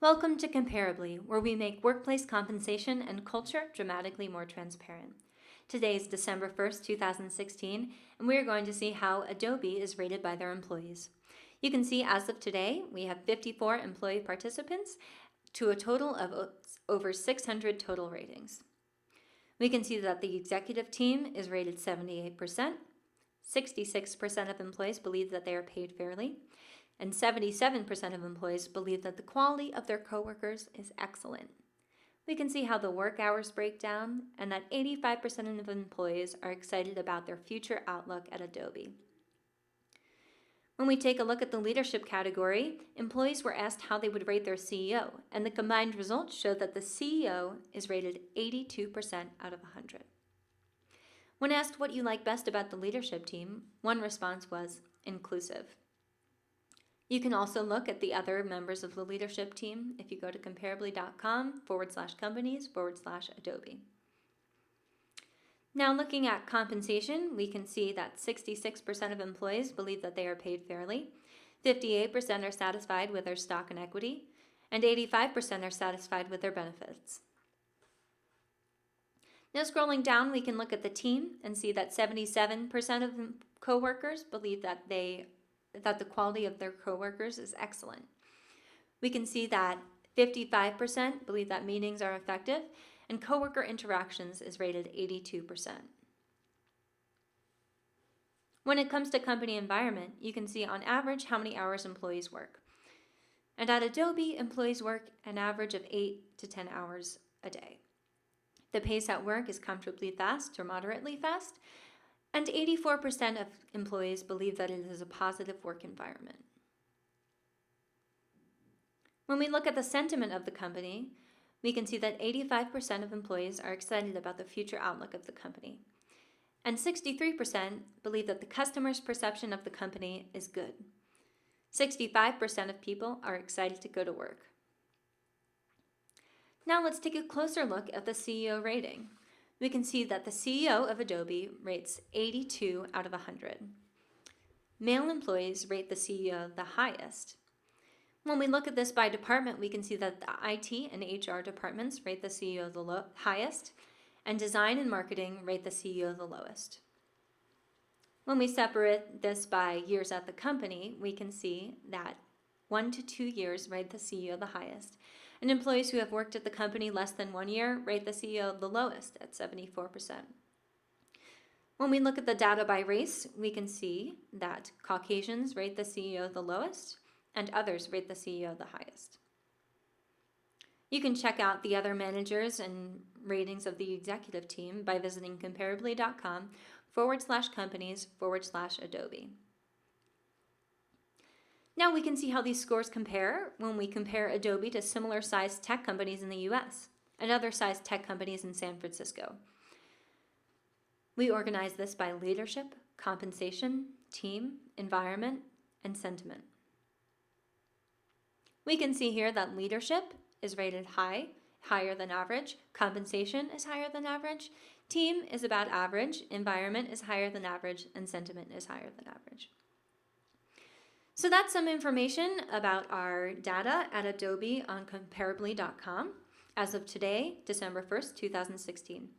Welcome to Comparably, where we make workplace compensation and culture dramatically more transparent. Today is December 1st, 2016, and we are going to see how Adobe is rated by their employees. You can see as of today, we have 54 employee participants to a total of over 600 total ratings. We can see that the executive team is rated 78%, 66% of employees believe that they are paid fairly, and 77% of employees believe that the quality of their coworkers is excellent. We can see how the work hours break down and that 85% of employees are excited about their future outlook at Adobe. When we take a look at the leadership category, employees were asked how they would rate their CEO, and the combined results show that the CEO is rated 82% out of 100. When asked what you like best about the leadership team, one response was inclusive. You can also look at the other members of the leadership team if you go to comparably.com/companies/Adobe. Now looking at compensation, we can see that 66% of employees believe that they are paid fairly, 58% are satisfied with their stock and equity, and 85% are satisfied with their benefits. Now scrolling down, we can look at the team and see that 77% of coworkers believe that the quality of their coworkers is excellent. We can see that 55% believe that meetings are effective, and coworker interactions is rated 82%. When it comes to company environment, you can see on average how many hours employees work. And at Adobe, employees work an average of 8 to 10 hours a day. The pace at work is comfortably fast or moderately fast, and 84% of employees believe that it is a positive work environment. When we look at the sentiment of the company, we can see that 85% of employees are excited about the future outlook of the company, and 63% believe that the customer's perception of the company is good. 65% of people are excited to go to work. Now let's take a closer look at the CEO rating. We can see that the CEO of Adobe rates 82 out of 100. Male employees rate the CEO the highest. When we look at this by department, we can see that the IT and HR departments rate the CEO the highest, and design and marketing rate the CEO the lowest. When we separate this by years at the company, we can see that 1 to 2 years rate the CEO the highest, and employees who have worked at the company less than 1 year rate the CEO the lowest at 74%. When we look at the data by race, we can see that Caucasians rate the CEO the lowest, and others rate the CEO the highest. You can check out the other managers and ratings of the executive team by visiting comparably.com/companies/Adobe. Now we can see how these scores compare when we compare Adobe to similar sized tech companies in the US and other sized tech companies in San Francisco. We organize this by leadership, compensation, team, environment, and sentiment. We can see here that leadership is rated high, higher than average, compensation is higher than average, team is about average, environment is higher than average, and sentiment is higher than average. So that's some information about our data at Adobe on comparably.com as of today, December 1st, 2016.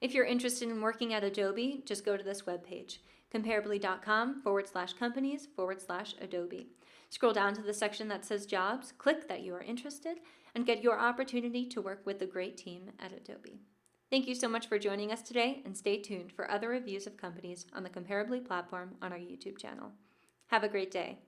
If you're interested in working at Adobe, just go to this webpage, comparably.com/companies/Adobe. Scroll down to the section that says jobs, click that you are interested, and get your opportunity to work with the great team at Adobe. Thank you so much for joining us today, and stay tuned for other reviews of companies on the Comparably platform on our YouTube channel. Have a great day.